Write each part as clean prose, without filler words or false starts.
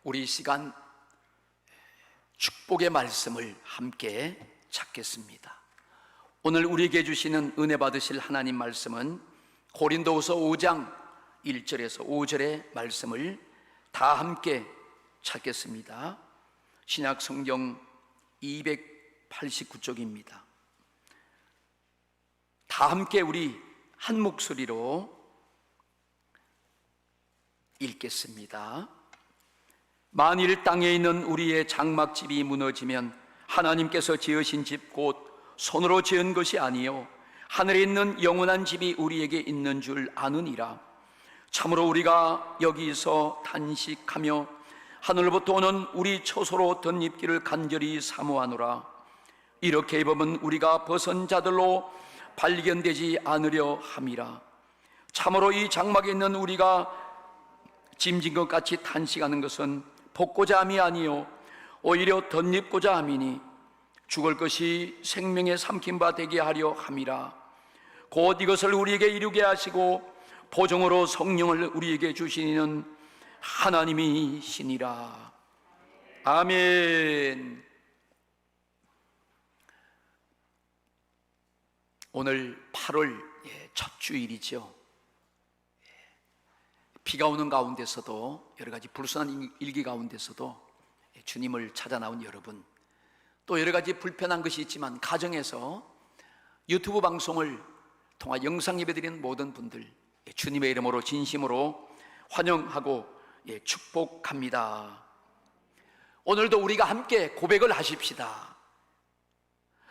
우리 이 시간 축복의 말씀을 함께 찾겠습니다. 오늘 우리에게 주시는 은혜 받으실 하나님 말씀은 고린도후서 5장 1절에서 5절의 말씀을 다 함께 찾겠습니다. 신약 성경 289쪽입니다. 다 함께 우리 한 목소리로 읽겠습니다. 만일 땅에 있는 우리의 장막집이 무너지면 하나님께서 지으신 집 곧 손으로 지은 것이 아니요 하늘에 있는 영원한 집이 우리에게 있는 줄 아느니라. 참으로 우리가 여기서 탄식하며 하늘로부터 오는 우리 처소로 덧입기를 간절히 사모하노라. 이렇게 입으면 우리가 벗은 자들로 발견되지 않으려 함이라. 참으로 이 장막에 있는 우리가 짐진 것 같이 탄식하는 것은 벗고자 함이 아니요 오히려 덧입고자 함이니 죽을 것이 생명의 삼킨 바 되게 하려 함이라. 곧 이것을 우리에게 이루게 하시고 보정으로 성령을 우리에게 주시는 하나님이시니라. 아멘. 오늘 8월 첫 주일이죠. 비가 오는 가운데서도, 여러 가지 불순한 일기 가운데서도 주님을 찾아 나온 여러분, 또 여러 가지 불편한 것이 있지만 가정에서 유튜브 방송을 통해 영상 예배드리는 모든 분들 주님의 이름으로 진심으로 환영하고 축복합니다. 오늘도 우리가 함께 고백을 하십시다.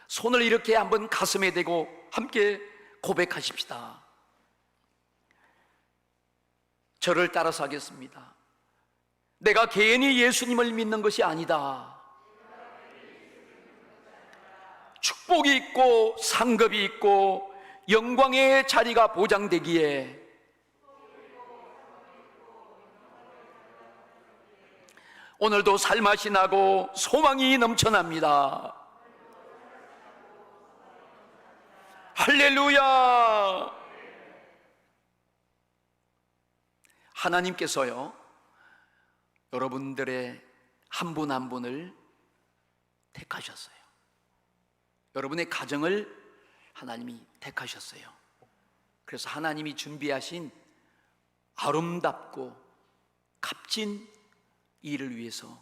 손을 이렇게 한번 가슴에 대고 함께 고백하십시다. 저를 따라서 하겠습니다. 내가 개인이 예수님을 믿는 것이 아니다. 축복이 있고 상급이 있고 영광의 자리가 보장되기에 오늘도 살맛이 나고 소망이 넘쳐납니다. 할렐루야. 하나님께서요, 여러분들의 한 분 한 분을 택하셨어요. 여러분의 가정을 하나님이 택하셨어요. 그래서 하나님이 준비하신 아름답고 값진 일을 위해서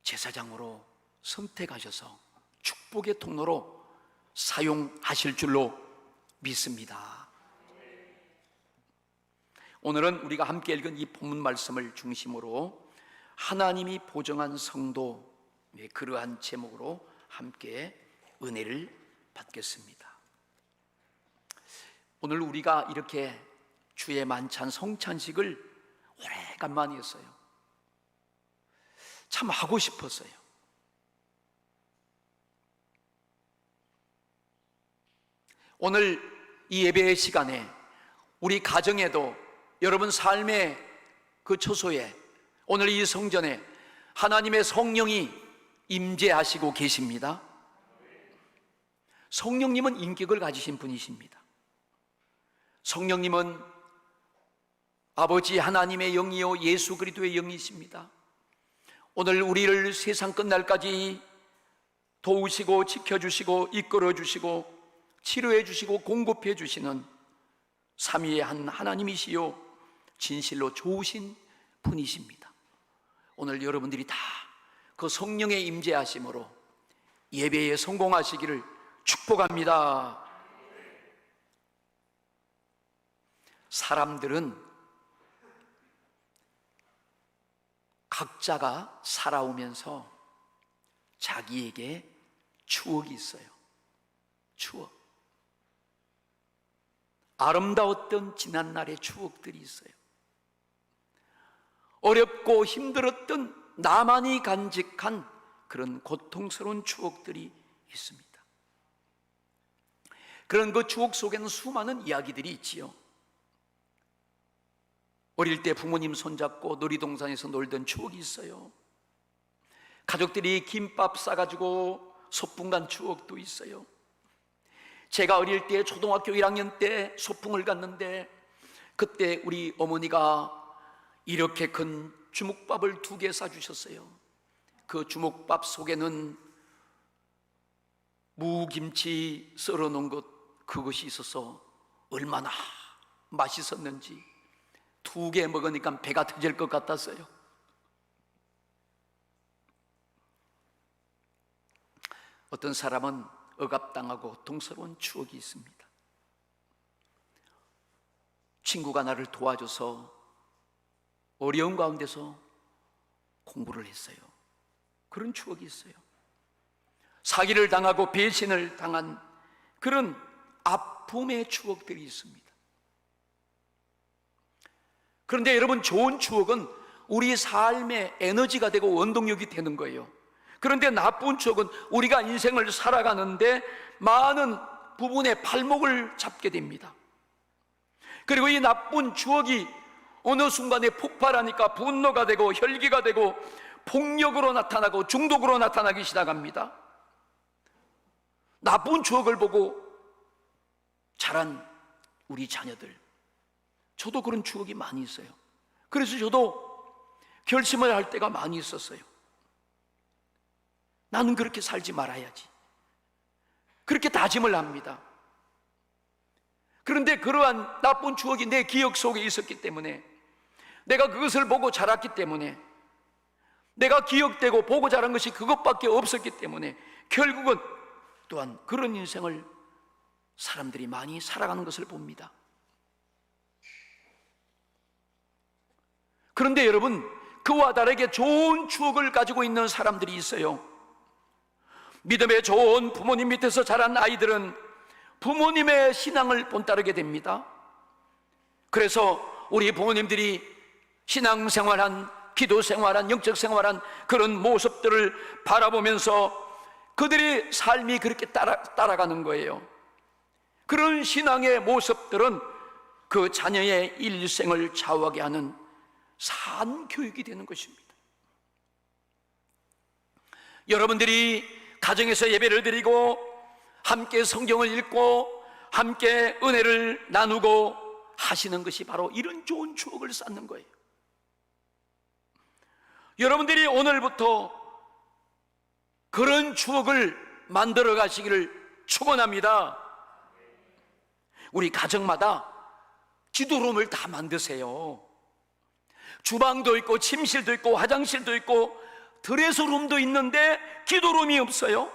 제사장으로 선택하셔서 축복의 통로로 사용하실 줄로 믿습니다. 오늘은 우리가 함께 읽은 이 본문 말씀을 중심으로 하나님이 보정한 성도, 그러한 제목으로 함께 은혜를 받겠습니다. 오늘 우리가 이렇게 주의 만찬 성찬식을 오래간만에 했어요. 참 하고 싶었어요. 오늘 이 예배의 시간에 우리 가정에도, 여러분 삶의 그 처소에, 오늘 이 성전에 하나님의 성령이 임재하시고 계십니다. 성령님은 인격을 가지신 분이십니다. 성령님은 아버지 하나님의 영이요 예수 그리스도의 영이십니다. 오늘 우리를 세상 끝날까지 도우시고 지켜주시고 이끌어주시고 치료해주시고 공급해주시는 삼위의 한 하나님이시요 진실로 좋으신 분이십니다. 오늘 여러분들이 다 그 성령의 임재하심으로 예배에 성공하시기를 축복합니다. 사람들은 각자가 살아오면서 자기에게 추억이 있어요. 추억. 아름다웠던 지난날의 추억들이 있어요. 어렵고 힘들었던 나만이 간직한 그런 고통스러운 추억들이 있습니다. 그런 그 추억 속에는 수많은 이야기들이 있지요. 어릴 때 부모님 손잡고 놀이동산에서 놀던 추억이 있어요. 가족들이 김밥 싸가지고 소풍 간 추억도 있어요. 제가 어릴 때 초등학교 1학년 때 소풍을 갔는데 그때 우리 어머니가 이렇게 큰 주먹밥을 2개 싸주셨어요. 그 주먹밥 속에는 무김치 썰어놓은 그것이 있어서 얼마나 맛있었는지 2개 먹으니까 배가 터질 것 같았어요. 어떤 사람은 억압당하고 고통스러운 추억이 있습니다. 친구가 나를 도와줘서 어려운 가운데서 공부를 했어요. 그런 추억이 있어요. 사기를 당하고 배신을 당한 그런 아픔의 추억들이 있습니다. 그런데 여러분, 좋은 추억은 우리 삶의 에너지가 되고 원동력이 되는 거예요. 그런데 나쁜 추억은 우리가 인생을 살아가는데 많은 부분에 발목을 잡게 됩니다. 그리고 이 나쁜 추억이 어느 순간에 폭발하니까 분노가 되고 혈기가 되고 폭력으로 나타나고 중독으로 나타나기 시작합니다. 나쁜 추억을 보고 자란 우리 자녀들, 저도 그런 추억이 많이 있어요. 그래서 저도 결심을 할 때가 많이 있었어요. 나는 그렇게 살지 말아야지, 그렇게 다짐을 합니다. 그런데 그러한 나쁜 추억이 내 기억 속에 있었기 때문에, 내가 그것을 보고 자랐기 때문에, 내가 기억되고 보고 자란 것이 그것밖에 없었기 때문에 결국은 또한 그런 인생을 사람들이 많이 살아가는 것을 봅니다. 그런데 여러분, 그와 다르게 좋은 추억을 가지고 있는 사람들이 있어요. 믿음의 좋은 부모님 밑에서 자란 아이들은 부모님의 신앙을 본따르게 됩니다. 그래서 우리 부모님들이 신앙생활한, 기도생활한, 영적생활한 그런 모습들을 바라보면서 그들의 삶이 그렇게 따라가는 거예요. 그런 신앙의 모습들은 그 자녀의 일생을 좌우하게 하는 산교육이 되는 것입니다. 여러분들이 가정에서 예배를 드리고 함께 성경을 읽고 함께 은혜를 나누고 하시는 것이 바로 이런 좋은 추억을 쌓는 거예요. 여러분들이 오늘부터 그런 추억을 만들어 가시기를 축원합니다. 우리 가정마다 기도룸을 다 만드세요. 주방도 있고 침실도 있고 화장실도 있고 드레스룸도 있는데 기도룸이 없어요.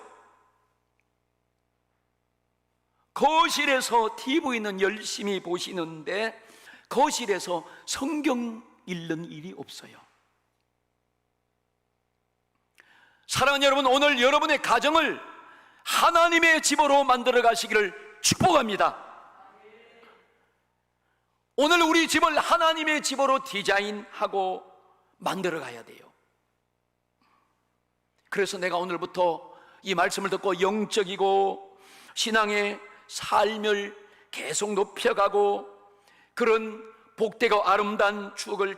거실에서 TV는 열심히 보시는데 거실에서 성경 읽는 일이 없어요. 사랑하는 여러분, 오늘 여러분의 가정을 하나님의 집으로 만들어 가시기를 축복합니다. 오늘 우리 집을 하나님의 집으로 디자인하고 만들어 가야 돼요. 그래서 내가 오늘부터 이 말씀을 듣고 영적이고 신앙의 삶을 계속 높여가고 그런 복되고 아름다운 추억을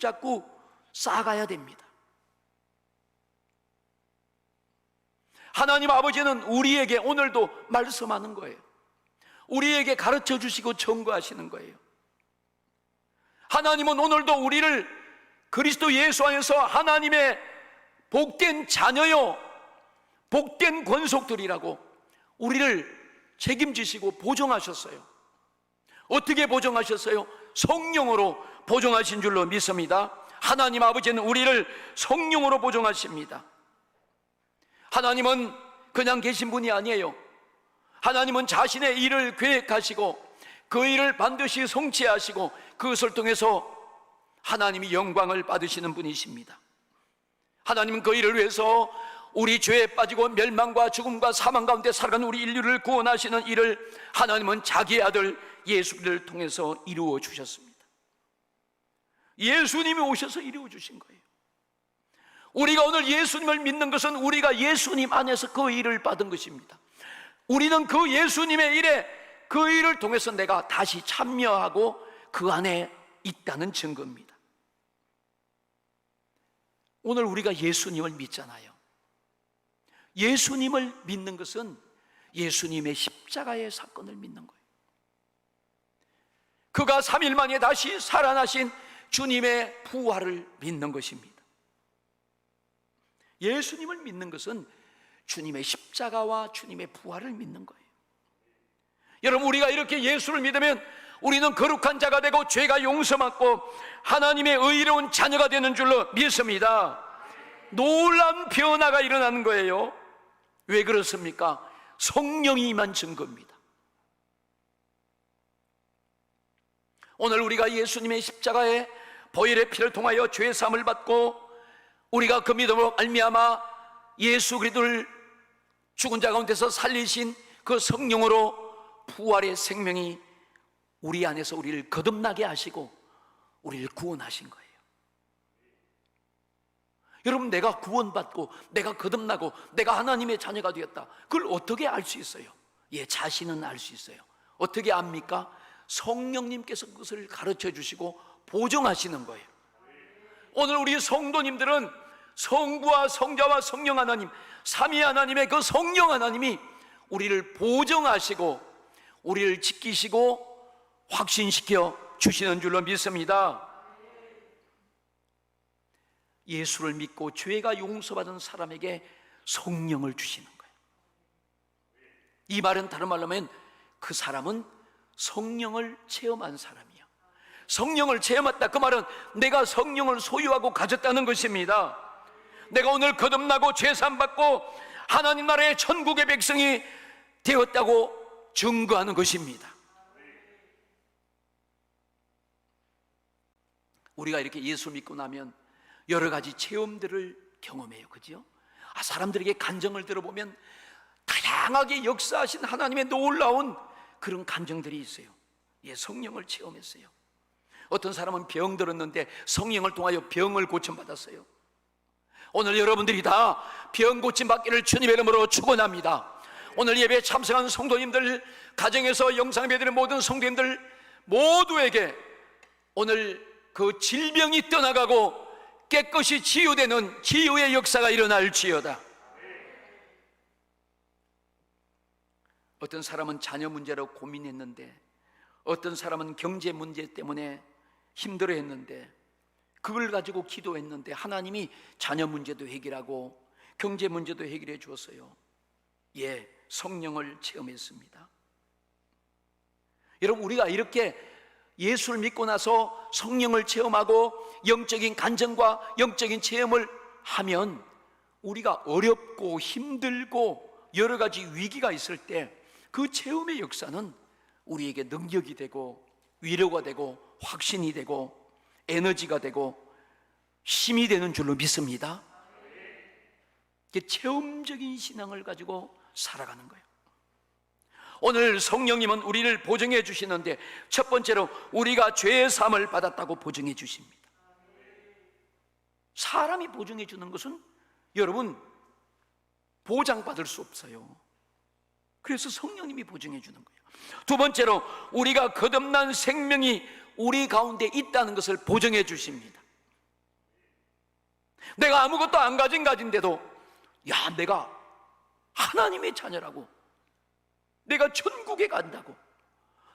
자꾸 쌓아가야 됩니다. 하나님 아버지는 우리에게 오늘도 말씀하는 거예요. 우리에게 가르쳐 주시고 청구하시는 거예요. 하나님은 오늘도 우리를 그리스도 예수 안에서 하나님의 복된 자녀요, 복된 권속들이라고 우리를 책임지시고 보정하셨어요. 어떻게 보정하셨어요? 성령으로 보정하신 줄로 믿습니다. 하나님 아버지는 우리를 성령으로 보정하십니다. 하나님은 그냥 계신 분이 아니에요. 하나님은 자신의 일을 계획하시고 그 일을 반드시 성취하시고 그것을 통해서 하나님이 영광을 받으시는 분이십니다. 하나님은 그 일을 위해서 우리 죄에 빠지고 멸망과 죽음과 사망 가운데 살아가는 우리 인류를 구원하시는 일을 하나님은 자기의 아들 예수를 통해서 이루어 주셨습니다. 예수님이 오셔서 이루어 주신 거예요. 우리가 오늘 예수님을 믿는 것은 우리가 예수님 안에서 그 일을 받은 것입니다. 우리는 그 예수님의 일에 그 일을 통해서 내가 다시 참여하고 그 안에 있다는 증거입니다. 오늘 우리가 예수님을 믿잖아요. 예수님을 믿는 것은 예수님의 십자가의 사건을 믿는 거예요. 그가 3일 만에 다시 살아나신 주님의 부활을 믿는 것입니다. 예수님을 믿는 것은 주님의 십자가와 주님의 부활을 믿는 거예요. 여러분, 우리가 이렇게 예수를 믿으면 우리는 거룩한 자가 되고 죄가 용서받고 하나님의 의로운 자녀가 되는 줄로 믿습니다. 놀라운 변화가 일어나는 거예요. 왜 그렇습니까? 성령이 임한 증거입니다. 오늘 우리가 예수님의 십자가의 보혈의 피를 통하여 죄 사함을 받고 우리가 그 믿음으로 말미암아 예수 그리스도를 죽은 자 가운데서 살리신 그 성령으로 부활의 생명이 우리 안에서 우리를 거듭나게 하시고 우리를 구원하신 거예요. 여러분, 내가 구원받고 내가 거듭나고 내가 하나님의 자녀가 되었다, 그걸 어떻게 알 수 있어요? 자신은 알 수 있어요. 어떻게 압니까? 성령님께서 그것을 가르쳐 주시고 보증하시는 거예요. 오늘 우리 성도님들은 성부와 성자와 성령 하나님, 삼위 하나님의 그 성령 하나님이 우리를 보증하시고 우리를 지키시고 확신시켜 주시는 줄로 믿습니다. 예수를 믿고 죄가 용서받은 사람에게 성령을 주시는 거예요. 이 말은 다른 말로 하면 그 사람은 성령을 체험한 사람이야. 성령을 체험했다, 그 말은 내가 성령을 소유하고 가졌다는 것입니다. 내가 오늘 거듭나고 죄사함 받고 하나님 나라의 천국의 백성이 되었다고 증거하는 것입니다. 우리가 이렇게 예수 믿고 나면 여러 가지 체험들을 경험해요. 그죠? 사람들에게 간증을 들어보면 다양하게 역사하신 하나님의 놀라운 그런 간증들이 있어요. 성령을 체험했어요. 어떤 사람은 병 들었는데 성령을 통하여 병을 고침받았어요. 오늘 여러분들이 다 병 고침받기를 주님의 이름으로 축원합니다. 오늘 예배에 참석한 성도님들, 가정에서 영상 예배드리는 모든 성도님들 모두에게 오늘 그 질병이 떠나가고 깨끗이 치유되는 치유의 역사가 일어날지어다. 어떤 사람은 자녀 문제로 고민했는데, 어떤 사람은 경제 문제 때문에 힘들어했는데, 그걸 가지고 기도했는데 하나님이 자녀 문제도 해결하고 경제 문제도 해결해 주었어요. 성령을 체험했습니다. 여러분, 우리가 이렇게 예수를 믿고 나서 성령을 체험하고 영적인 간증과 영적인 체험을 하면 우리가 어렵고 힘들고 여러 가지 위기가 있을 때 그 체험의 역사는 우리에게 능력이 되고 위로가 되고 확신이 되고 에너지가 되고 힘이 되는 줄로 믿습니다. 체험적인 신앙을 가지고 살아가는 거예요. 오늘 성령님은 우리를 보증해 주시는데, 첫 번째로 우리가 죄의 사함을 받았다고 보증해 주십니다. 사람이 보증해 주는 것은 여러분 보장받을 수 없어요. 그래서 성령님이 보증해 주는 거예요. 두 번째로 우리가 거듭난 생명이 우리 가운데 있다는 것을 보증해 주십니다. 내가 아무것도 안 가진데도 내가 하나님의 자녀라고, 내가 천국에 간다고,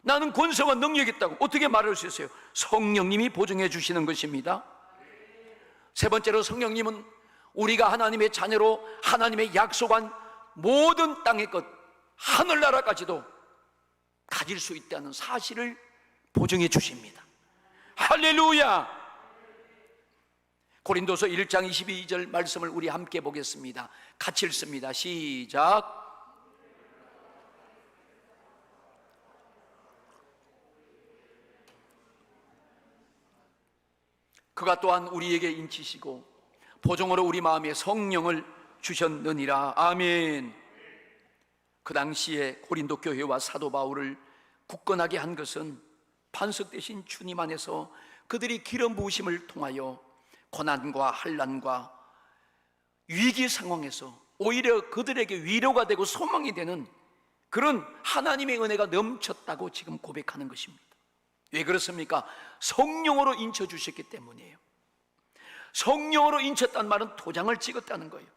나는 권세와 능력이 있다고 어떻게 말할 수 있어요? 성령님이 보증해 주시는 것입니다. 세 번째로 성령님은 우리가 하나님의 자녀로 하나님의 약속한 모든 땅의 것, 하늘나라까지도 가질 수 있다는 사실을 보증해 주십니다. 할렐루야! 고린도서 1장 22절 말씀을 우리 함께 보겠습니다. 같이 읽습니다. 시작. 그가 또한 우리에게 인치시고 보증으로 우리 마음에 성령을 주셨느니라. 아멘. 그 당시에 고린도 교회와 사도 바울을 굳건하게 한 것은 반석 되신 주님 안에서 그들이 기름 부으심을 통하여 고난과 환난과 위기 상황에서 오히려 그들에게 위로가 되고 소망이 되는 그런 하나님의 은혜가 넘쳤다고 지금 고백하는 것입니다. 왜 그렇습니까? 성령으로 인쳐 주셨기 때문이에요. 성령으로 인쳤다는 말은 도장을 찍었다는 거예요.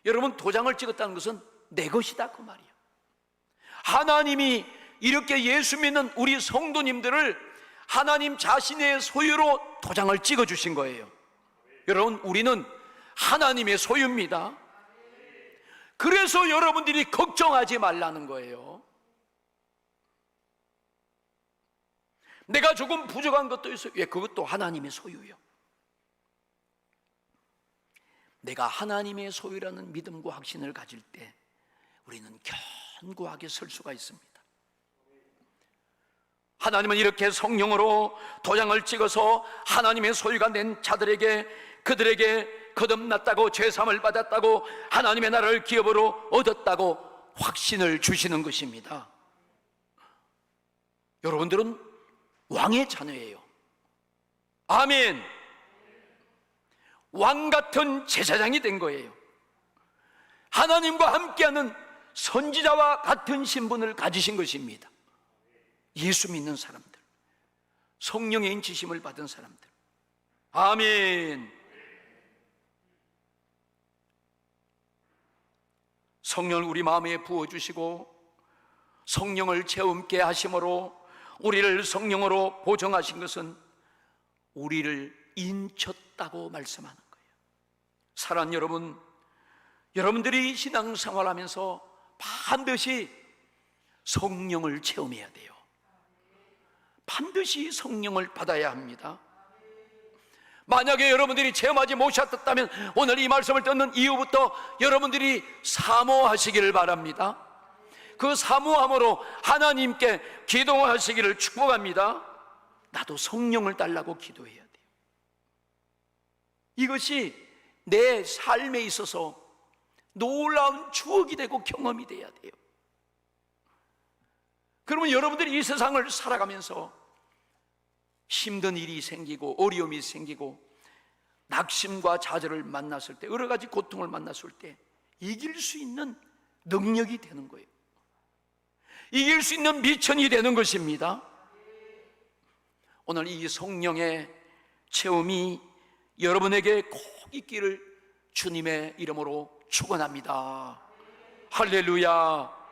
여러분, 도장을 찍었다는 것은 내 것이다, 그 말이야. 하나님이 이렇게 예수 믿는 우리 성도님들을 하나님 자신의 소유로 도장을 찍어 주신 거예요. 여러분, 우리는 하나님의 소유입니다. 그래서 여러분들이 걱정하지 말라는 거예요. 내가 조금 부족한 것도 있어요. 왜? 그것도 하나님의 소유예요. 내가 하나님의 소유라는 믿음과 확신을 가질 때 우리는 견고하게 설 수가 있습니다. 하나님은 이렇게 성령으로 도장을 찍어서 하나님의 소유가 된 자들에게, 그들에게 거듭났다고, 죄사함을 받았다고, 하나님의 나라를 기업으로 얻었다고 확신을 주시는 것입니다. 여러분들은 왕의 자녀예요. 아멘. 왕 같은 제사장이 된 거예요. 하나님과 함께하는 선지자와 같은 신분을 가지신 것입니다. 예수 믿는 사람들, 성령의 인치심을 받은 사람들. 아멘. 성령을 우리 마음에 부어주시고 성령을 체험케 하심으로 우리를 성령으로 보정하신 것은 우리를 인쳤다고 말씀하는 거예요. 사랑하는 여러분, 여러분들이 신앙생활하면서 반드시 성령을 체험해야 돼요. 반드시 성령을 받아야 합니다. 만약에 여러분들이 체험하지 못하셨다면 오늘 이 말씀을 듣는 이후부터 여러분들이 사모하시기를 바랍니다. 그 사모함으로 하나님께 기도하시기를 축복합니다. 나도 성령을 달라고 기도해야 돼요. 이것이 내 삶에 있어서 놀라운 추억이 되고 경험이 돼야 돼요. 그러면 여러분들이 이 세상을 살아가면서 힘든 일이 생기고 어려움이 생기고 낙심과 좌절을 만났을 때, 여러 가지 고통을 만났을 때 이길 수 있는 능력이 되는 거예요. 이길 수 있는 미천이 되는 것입니다. 오늘 이 성령의 체험이 여러분에게 꼭 있기를 주님의 이름으로 축원합니다. 할렐루야.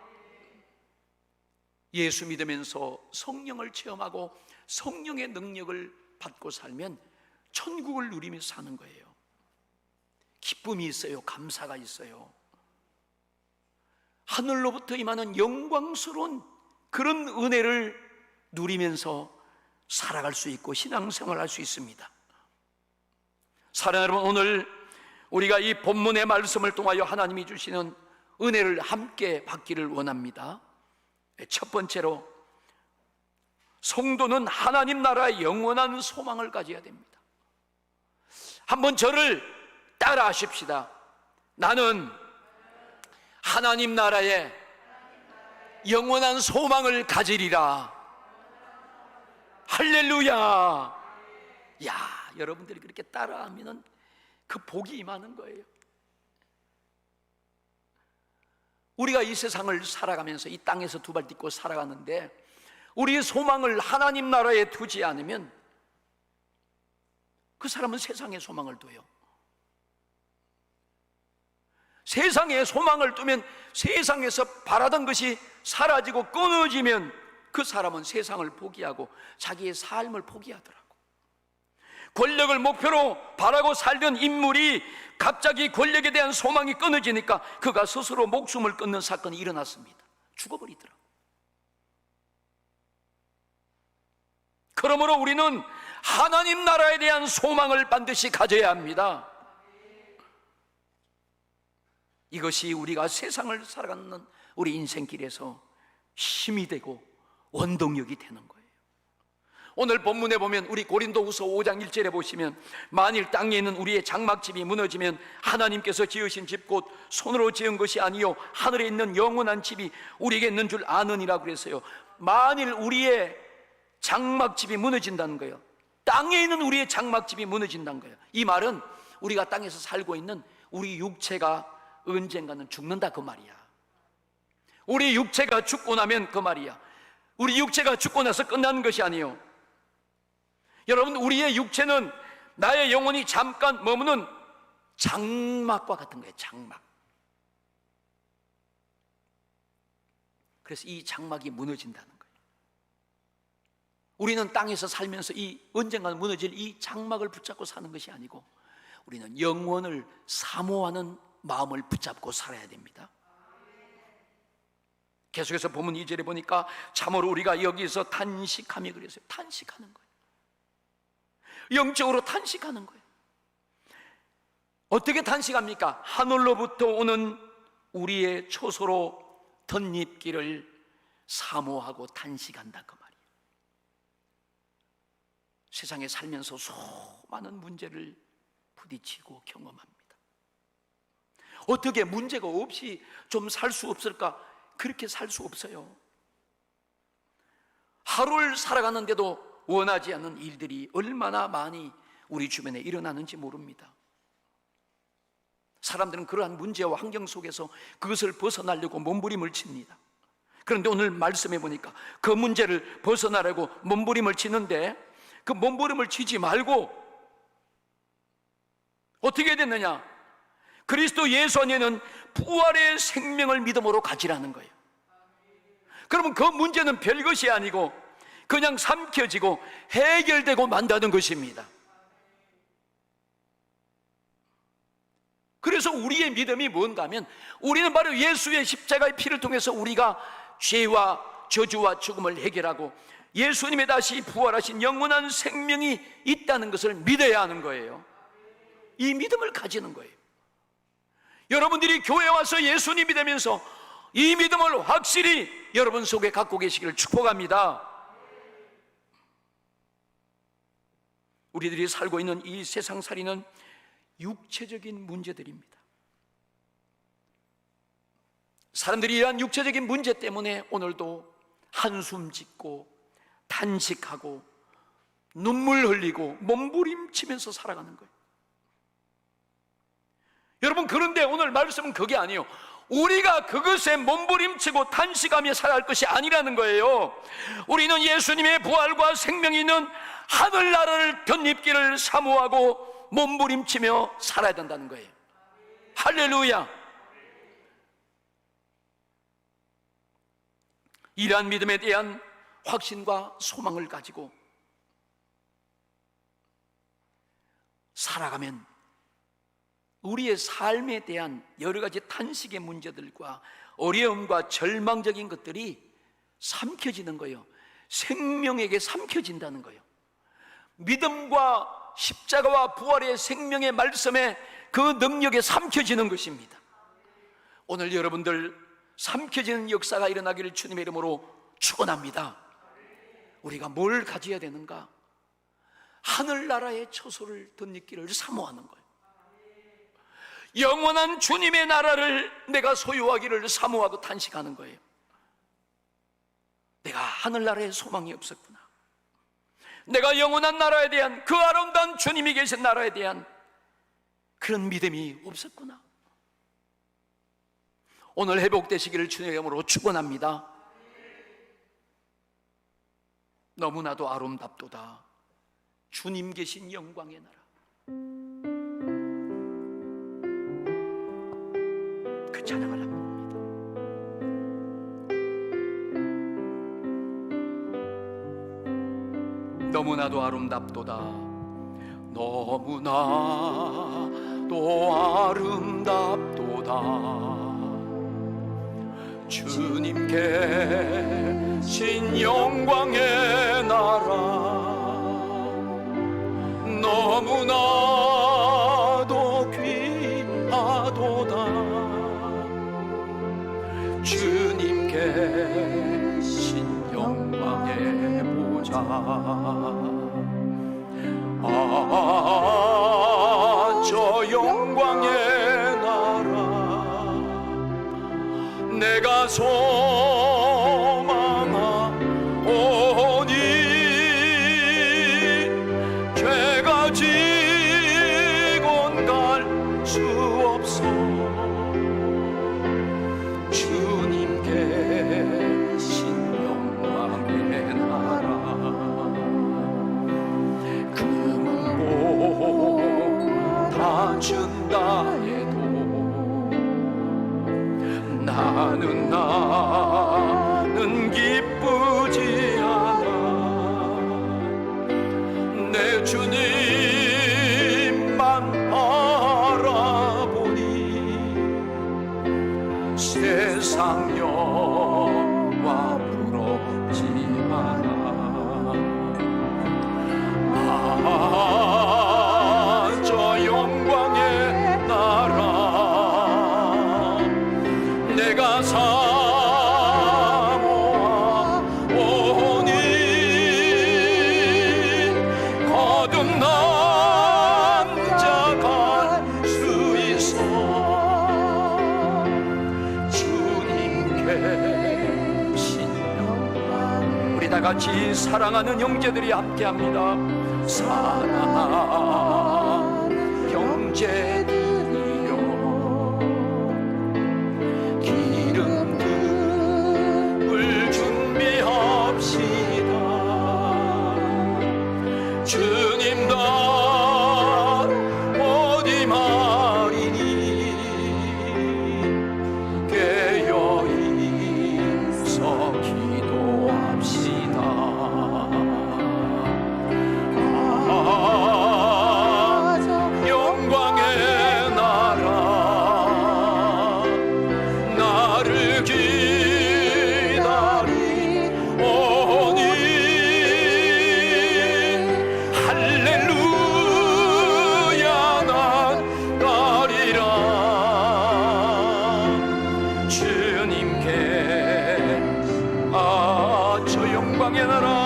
예수 믿으면서 성령을 체험하고 성령의 능력을 받고 살면 천국을 누리며 사는 거예요. 기쁨이 있어요. 감사가 있어요. 하늘로부터 임하는 영광스러운 그런 은혜를 누리면서 살아갈 수 있고 신앙생활할 수 있습니다. 사랑하는 여러분, 오늘 우리가 이 본문의 말씀을 통하여 하나님이 주시는 은혜를 함께 받기를 원합니다. 첫 번째로, 성도는 하나님 나라의 영원한 소망을 가져야 됩니다. 한번 저를 따라 하십시다. 나는 하나님 나라의 영원한 소망을 가지리라. 할렐루야. 야, 여러분들이 그렇게 따라하면 그 복이 임하는 거예요. 우리가 이 세상을 살아가면서 이 땅에서 두 발 딛고 살아가는데 우리의 소망을 하나님 나라에 두지 않으면 그 사람은 세상에 소망을 둬요. 세상에 소망을 두면 세상에서 바라던 것이 사라지고 끊어지면 그 사람은 세상을 포기하고 자기의 삶을 포기하더라고. 권력을 목표로 바라고 살던 인물이 갑자기 권력에 대한 소망이 끊어지니까 그가 스스로 목숨을 끊는 사건이 일어났습니다. 죽어버리더라. 그러므로 우리는 하나님 나라에 대한 소망을 반드시 가져야 합니다. 이것이 우리가 세상을 살아가는 우리 인생길에서 힘이 되고 원동력이 되는 거예요. 오늘 본문에 보면 우리 고린도후서 5장 1절에 보시면 만일 땅에 있는 우리의 장막집이 무너지면 하나님께서 지으신 집 곧 손으로 지은 것이 아니요 하늘에 있는 영원한 집이 우리에게 있는 줄 아느니라 그랬어요. 만일 우리의 장막집이 무너진다는 거예요. 땅에 있는 우리의 장막집이 무너진다는 거예요. 이 말은 우리가 땅에서 살고 있는 우리 육체가 언젠가는 죽는다 그 말이야. 우리 육체가 죽고 나면 그 말이야. 우리 육체가 죽고 나서 끝나는 것이 아니에요. 여러분, 우리의 육체는 나의 영혼이 잠깐 머무는 장막과 같은 거예요. 장막. 그래서 이 장막이 무너진다는 거예요. 우리는 땅에서 살면서 이 언젠가는 무너질 이 장막을 붙잡고 사는 것이 아니고 우리는 영원을 사모하는 마음을 붙잡고 살아야 됩니다. 계속해서 보면 2절에 보니까 참으로 우리가 여기서 탄식하며 그랬어요. 탄식하는 거예요. 영적으로 탄식하는 거예요. 어떻게 탄식합니까? 하늘로부터 오는 우리의 초소로 덧입기를 사모하고 탄식한다 그 말이에요. 세상에 살면서 수많은 문제를 부딪히고 경험합니다. 어떻게 문제가 없이 좀 살 수 없을까? 그렇게 살 수 없어요. 하루를 살아가는데도 원하지 않는 일들이 얼마나 많이 우리 주변에 일어나는지 모릅니다. 사람들은 그러한 문제와 환경 속에서 그것을 벗어나려고 몸부림을 칩니다. 그런데 오늘 말씀해 보니까 그 문제를 벗어나려고 몸부림을 치는데 그 몸부림을 치지 말고 어떻게 됐느냐? 그리스도 예수 안에는 부활의 생명을 믿음으로 가지라는 거예요. 그러면 그 문제는 별것이 아니고 그냥 삼켜지고 해결되고 만다는 것입니다. 그래서 우리의 믿음이 뭔가 하면 우리는 바로 예수의 십자가의 피를 통해서 우리가 죄와 저주와 죽음을 해결하고 예수님의 다시 부활하신 영원한 생명이 있다는 것을 믿어야 하는 거예요. 이 믿음을 가지는 거예요. 여러분들이 교회에 와서 예수님이 되면서 이 믿음을 확실히 여러분 속에 갖고 계시기를 축복합니다. 우리들이 살고 있는 이 세상살이는 육체적인 문제들입니다. 사람들이 이러한 육체적인 문제 때문에 오늘도 한숨 짓고 탄식하고 눈물 흘리고 몸부림치면서 살아가는 거예요. 여러분, 그런데 오늘 말씀은 그게 아니에요. 우리가 그것에 몸부림치고 탄식하며 살아갈 것이 아니라는 거예요. 우리는 예수님의 부활과 생명이 있는 하늘나라를 덧입기를 사모하고 몸부림치며 살아야 된다는 거예요. 할렐루야. 이러한 믿음에 대한 확신과 소망을 가지고 살아가면 우리의 삶에 대한 여러 가지 탄식의 문제들과 어려움과 절망적인 것들이 삼켜지는 거예요. 생명에게 삼켜진다는 거예요. 믿음과 십자가와 부활의 생명의 말씀에 그 능력에 삼켜지는 것입니다. 오늘 여러분들 삼켜지는 역사가 일어나기를 주님의 이름으로 축원합니다. 우리가 뭘 가져야 되는가? 하늘나라의 초소를 덧입기를 사모하는 거예요. 영원한 주님의 나라를 내가 소유하기를 사모하고 탄식하는 거예요. 내가 하늘나라에 소망이 없었구나. 내가 영원한 나라에 대한 그 아름다운 주님이 계신 나라에 대한 그런 믿음이 없었구나. 오늘 회복되시기를 주님의 이름으로 축원합니다. 너무나도 아름답도다 주님 계신 영광의 나라. 그 찬양을 합니다. 너무나도 아름답도다. 너무나도 아름답도다. 주님께 신 영광의 나라. 너무나도 귀하도다. 주님께 신 영광의 보좌. 저 영광의 나라 내가 소망하오니 죄가 지곤 갈 수 없어. 주님께 신 영광의 나라. 금은 다 준다 해도 나는 기쁘지 않아. 같이 사랑하는 형제들이 함께합니다. 사랑하는 형제들이여, 기름등을 준비합시다. 주님 단 어디 말이니 깨어있어 기도합시다. 영광의 나라 나를 기다리오니 할렐루야 난 가리라. 주님께 저 영광의 나라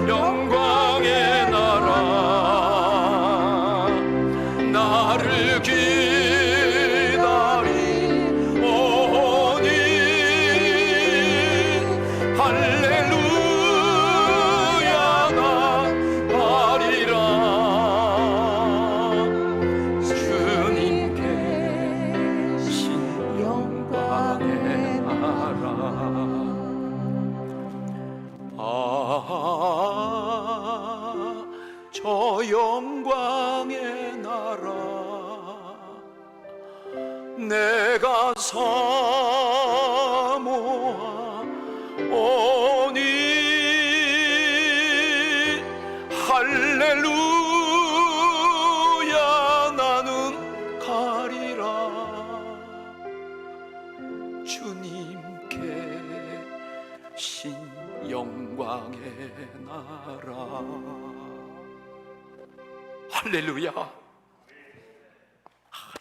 영광의 나라 나를 기다리오니 할렐루야 난 가리라. 주님께 신 영광의 나라. 저 영광의 나라 내가 사모아 오니 할렐루야 나는 가리라. 주님께 신 영광의 나라. 할렐루야.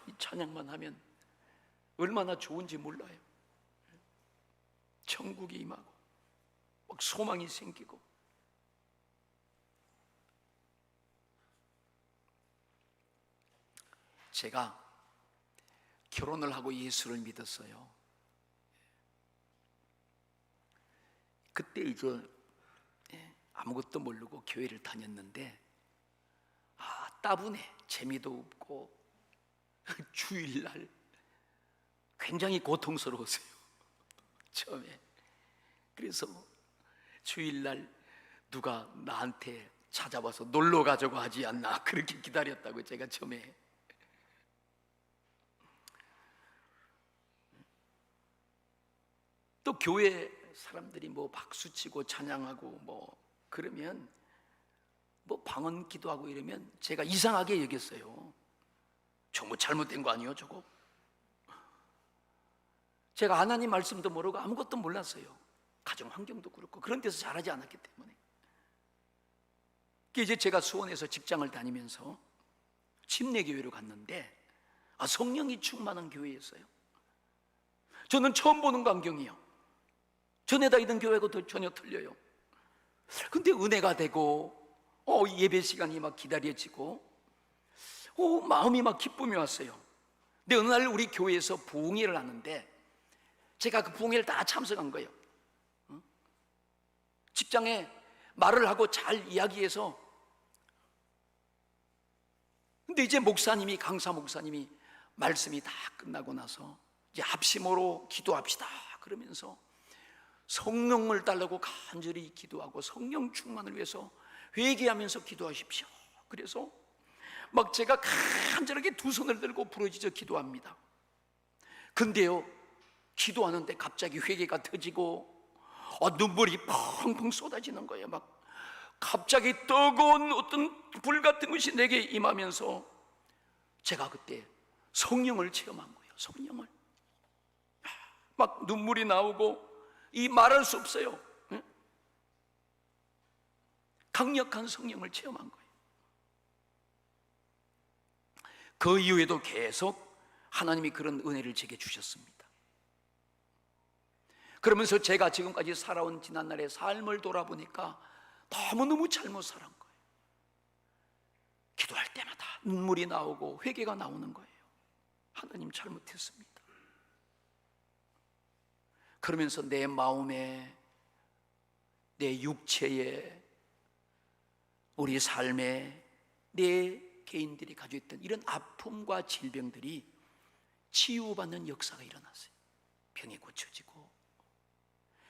이 찬양만 하면 얼마나 좋은지 몰라요. 천국이 임하고 막 소망이 생기고. 제가 결혼을 하고 예수를 믿었어요. 그때 이제 아무것도 모르고 교회를 다녔는데 따분해. 재미도 없고 주일날 굉장히 고통스러웠어요. 처음에. 그래서 주일날 누가 나한테 찾아와서 놀러 가자고 하지 않나 그렇게 기다렸다고 제가 처음에. 또 교회 사람들이 뭐 박수치고 찬양하고 뭐 그러면 뭐 방언 기도하고 이러면 제가 이상하게 여겼어요. 저 뭐 잘못된 거 아니에요 저거? 제가 하나님 말씀도 모르고 아무것도 몰랐어요. 가정 환경도 그렇고 그런 데서 자라지 않았기 때문에. 이제 제가 수원에서 직장을 다니면서 침례교회로 갔는데 성령이 충만한 교회였어요. 저는 처음 보는 광경이요. 전에 다니던 교회하고 전혀 틀려요. 근데 은혜가 되고 예배 시간이 막 기다려지고 마음이 막 기쁨이 왔어요. 근데 어느 날 우리 교회에서 부흥회를 하는데 제가 그 부흥회를 다 참석한 거예요. 직장에 말을 하고 잘 이야기해서. 근데 이제 목사님이, 강사 목사님이 말씀이 다 끝나고 나서 이제 합심으로 기도합시다 그러면서 성령을 달라고 간절히 기도하고 성령 충만을 위해서 회개하면서 기도하십시오. 그래서 막 제가 간절하게 두 손을 들고 부르짖어 기도합니다. 근데요, 기도하는데 갑자기 회개가 터지고 눈물이 펑펑 쏟아지는 거예요. 막 갑자기 뜨거운 어떤 불 같은 것이 내게 임하면서 제가 그때 성령을 체험한 거예요. 성령을. 막 눈물이 나오고 이 말할 수 없어요. 강력한 성령을 체험한 거예요. 그 이후에도 계속 하나님이 그런 은혜를 제게 주셨습니다. 그러면서 제가 지금까지 살아온 지난날의 삶을 돌아보니까 너무너무 잘못 살은 거예요. 기도할 때마다 눈물이 나오고 회개가 나오는 거예요. 하나님 잘못했습니다. 그러면서 내 마음에, 내 육체에, 우리 삶에 내 개인들이 가지고 있던 이런 아픔과 질병들이 치유받는 역사가 일어났어요. 병이 고쳐지고.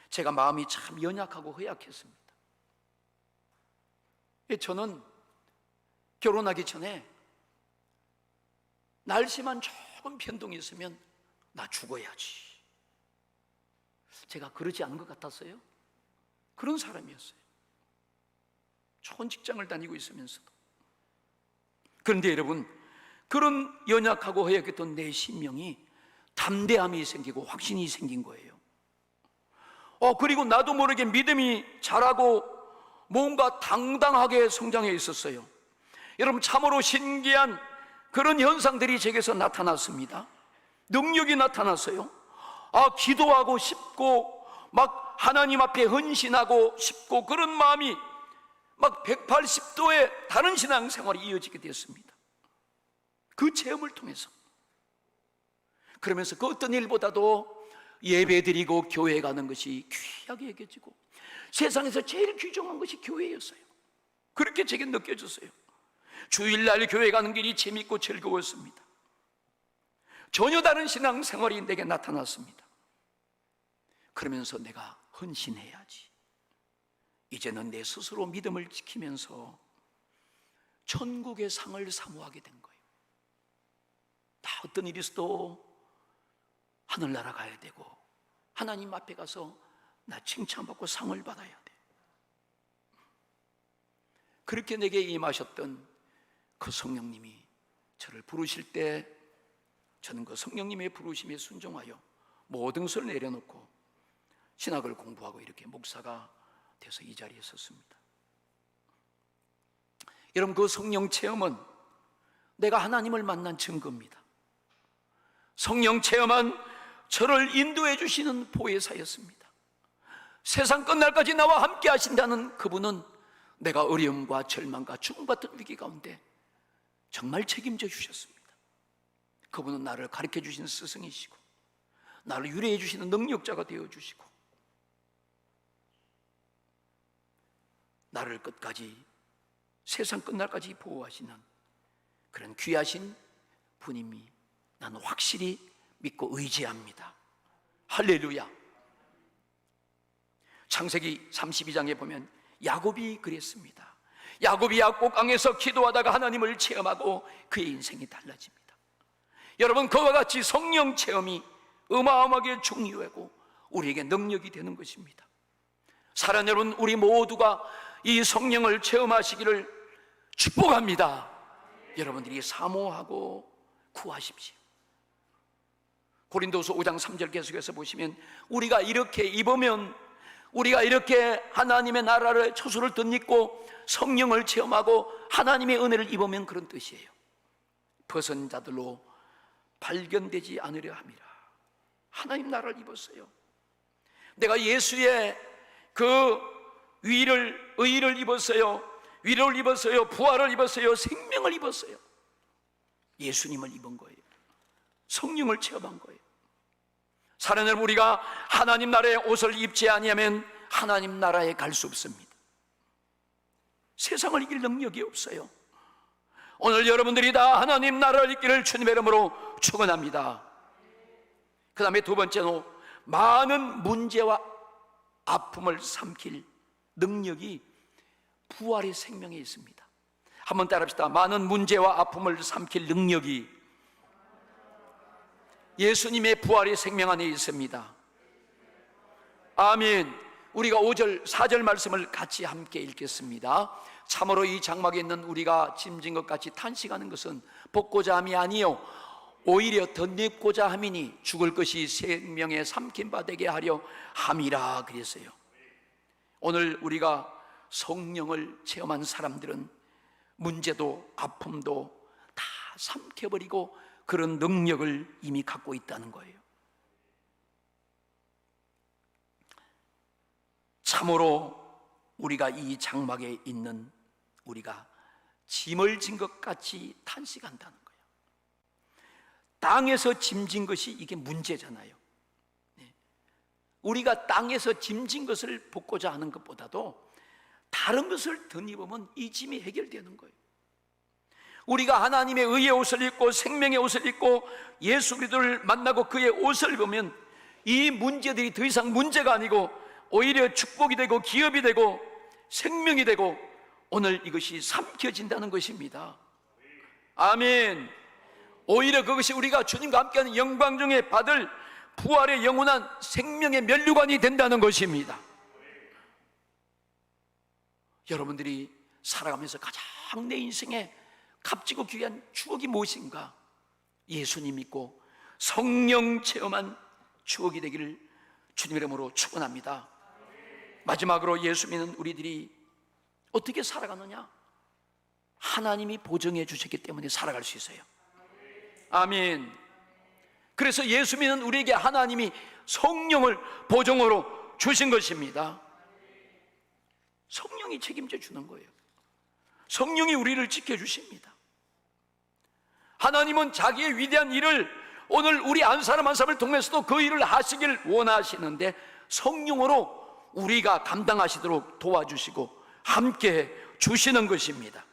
제가 마음이 참 연약하고 허약했습니다. 저는 결혼하기 전에 날씨만 조금 변동이 있으면 나 죽어야지, 제가 그러지 않은 것 같았어요. 그런 사람이었어요. 좋은 직장을 다니고 있으면서도. 그런데 여러분, 그런 연약하고 허약했던 내 심령이 담대함이 생기고 확신이 생긴 거예요. 그리고 나도 모르게 믿음이 자라고 뭔가 당당하게 성장해 있었어요. 여러분, 참으로 신기한 그런 현상들이 제게서 나타났습니다. 능력이 나타났어요. 기도하고 싶고 막 하나님 앞에 헌신하고 싶고, 그런 마음이 막 180도의 다른 신앙생활이 이어지게 되었습니다. 그 체험을 통해서. 그러면서 그 어떤 일보다도 예배드리고 교회 가는 것이 귀하게 여겨지고, 세상에서 제일 귀중한 것이 교회였어요. 그렇게 제게 느껴졌어요. 주일날 교회 가는 길이 재밌고 즐거웠습니다. 전혀 다른 신앙생활이 내게 나타났습니다. 그러면서 내가 헌신해야지, 이제는 내 스스로 믿음을 지키면서 천국의 상을 사모하게 된 거예요. 다 어떤 일이 있어도 하늘나라 가야 되고, 하나님 앞에 가서 나 칭찬받고 상을 받아야 돼. 그렇게 내게 임하셨던 그 성령님이 저를 부르실 때, 저는 그 성령님의 부르심에 순종하여 모든 것을 내려놓고 신학을 공부하고 이렇게 목사가 돼서 이 자리에 섰습니다. 여러분, 그 성령 체험은 내가 하나님을 만난 증거입니다. 성령 체험은 저를 인도해 주시는 보혜사였습니다. 세상 끝날까지 나와 함께 하신다는 그분은 내가 어려움과 절망과 죽음 같은 위기 가운데 정말 책임져 주셨습니다. 그분은 나를 가르쳐 주시는 스승이시고, 나를 유래해 주시는 능력자가 되어 주시고, 나를 끝까지, 세상 끝날까지 보호하시는 그런 귀하신 분임이 나는 확실히 믿고 의지합니다. 할렐루야. 창세기 32장에 보면 야곱이 그랬습니다. 야곱이 약곡강에서 기도하다가 하나님을 체험하고 그의 인생이 달라집니다. 여러분, 그와 같이 성령 체험이 어마어마하게 중요하고 우리에게 능력이 되는 것입니다. 사랑하는 여러분, 우리 모두가 이 성령을 체험하시기를 축복합니다. 여러분들이 사모하고 구하십시오. 고린도서 5장 3절 계속해서 보시면, 우리가 이렇게 입으면, 우리가 이렇게 하나님의 나라를 처소를 덧입고 성령을 체험하고 하나님의 은혜를 입으면, 그런 뜻이에요. 벗은 자들로 발견되지 않으려 함이라. 하나님 나라를 입었어요. 내가 예수의 그 의를 입었어요. 위로를 입었어요. 부활을 입었어요. 생명을 입었어요. 예수님을 입은 거예요. 성령을 체험한 거예요. 사랑하는 여러분, 우리가 하나님 나라의 옷을 입지 아니하면 하나님 나라에 갈 수 없습니다. 세상을 이길 능력이 없어요. 오늘 여러분들이 다 하나님 나라를 입기를 주님의 이름으로 축원합니다. 그 다음에 두 번째로, 많은 문제와 아픔을 삼킬 능력이 부활의 생명에 있습니다. 한번 따라합시다. 많은 문제와 아픔을 삼킬 능력이 예수님의 부활의 생명 안에 있습니다. 아멘. 우리가 5절, 4절 말씀을 같이 함께 읽겠습니다. 참으로 이 장막에 있는 우리가 짐진 것 같이 탄식하는 것은 벗고자 함이 아니요 오히려 덧입고자 함이니 죽을 것이 생명에 삼킨 바 되게 하려 함이라 그랬어요. 오늘 우리가 성령을 체험한 사람들은 문제도 아픔도 다 삼켜버리고 그런 능력을 이미 갖고 있다는 거예요. 참으로 우리가 이 장막에 있는 우리가 짐을 진 것 같이 탄식한다는 거예요. 땅에서 짐진 것이 이게 문제잖아요. 우리가 땅에서 짐진 것을 벗고자 하는 것보다도 다른 것을 덧입으면 이 짐이 해결되는 거예요. 우리가 하나님의 의의 옷을 입고 생명의 옷을 입고 예수 그리스도를 만나고 그의 옷을 입으면 이 문제들이 더 이상 문제가 아니고 오히려 축복이 되고 기업이 되고 생명이 되고 오늘 이것이 삼켜진다는 것입니다. 아멘. 오히려 그것이 우리가 주님과 함께하는 영광 중에 받을 부활의 영원한 생명의 면류관이 된다는 것입니다. 여러분들이 살아가면서 가장 내 인생에 값지고 귀한 추억이 무엇인가? 예수님 믿고 성령 체험한 추억이 되기를 주님 이름으로 축원합니다. 마지막으로 예수 믿는 우리들이 어떻게 살아가느냐? 하나님이 보증해 주셨기 때문에 살아갈 수 있어요. 아멘. 그래서 예수 믿는 우리에게 하나님이 성령을 보증으로 주신 것입니다. 성령이 책임져 주는 거예요. 성령이 우리를 지켜주십니다. 하나님은 자기의 위대한 일을 오늘 우리 한 사람 한 사람을 통해서도 그 일을 하시길 원하시는데 성령으로 우리가 감당하시도록 도와주시고 함께 주시는 것입니다.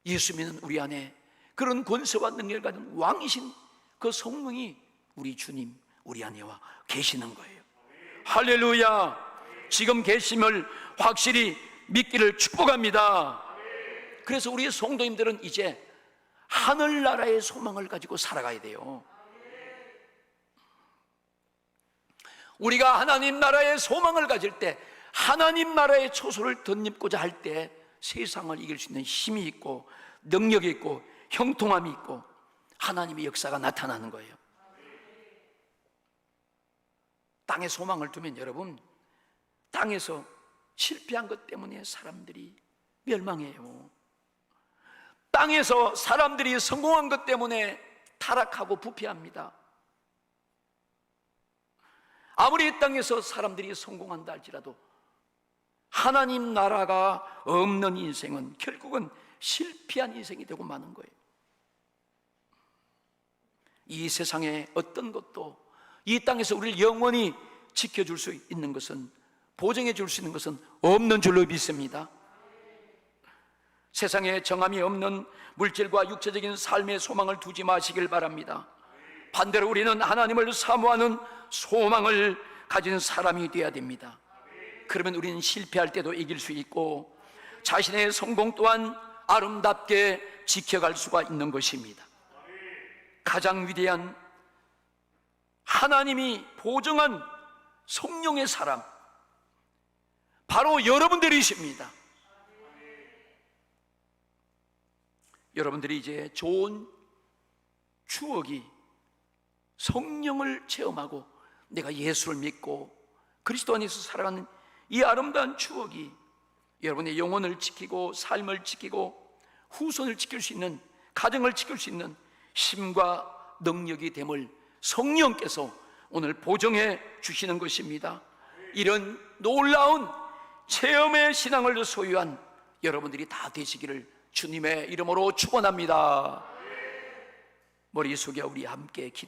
예수 믿는 우리 안에 그런 권세와 능력을 가진 왕이신 그 성령이 우리 주님, 우리 안에와 계시는 거예요. 할렐루야. 지금 계심을 확실히 믿기를 축복합니다. 그래서 우리 성도님들은 이제 하늘나라의 소망을 가지고 살아가야 돼요. 우리가 하나님 나라의 소망을 가질 때, 하나님 나라의 초소를 덧입고자 할 때 세상을 이길 수 있는 힘이 있고 능력이 있고 형통함이 있고 하나님의 역사가 나타나는 거예요. 땅에 소망을 두면 여러분, 땅에서 실패한 것 때문에 사람들이 멸망해요. 땅에서 사람들이 성공한 것 때문에 타락하고 부패합니다. 아무리 이 땅에서 사람들이 성공한다 할지라도 하나님 나라가 없는 인생은 결국은 실패한 인생이 되고 마는 거예요. 이 세상에 어떤 것도 이 땅에서 우리를 영원히 지켜줄 수 있는 것은, 보증해 줄 수 있는 것은 없는 줄로 믿습니다. 세상에 정함이 없는 물질과 육체적인 삶의 소망을 두지 마시길 바랍니다. 반대로 우리는 하나님을 사모하는 소망을 가진 사람이 되어야 됩니다. 그러면 우리는 실패할 때도 이길 수 있고 자신의 성공 또한 아름답게 지켜갈 수가 있는 것입니다. 가장 위대한 하나님이 보증한 성령의 사람, 바로 여러분들이십니다. 여러분들이 이제 좋은 추억이, 성령을 체험하고 내가 예수를 믿고 그리스도 안에서 살아가는 이 아름다운 추억이 여러분의 영혼을 지키고 삶을 지키고 후손을 지킬 수 있는, 가정을 지킬 수 있는 힘과 능력이 됨을 성령께서 오늘 보증해 주시는 것입니다. 이런 놀라운 체험의 신앙을 소유한 여러분들이 다 되시기를 주님의 이름으로 축원합니다. 머리 숙여 우리 함께 기도하겠습니다.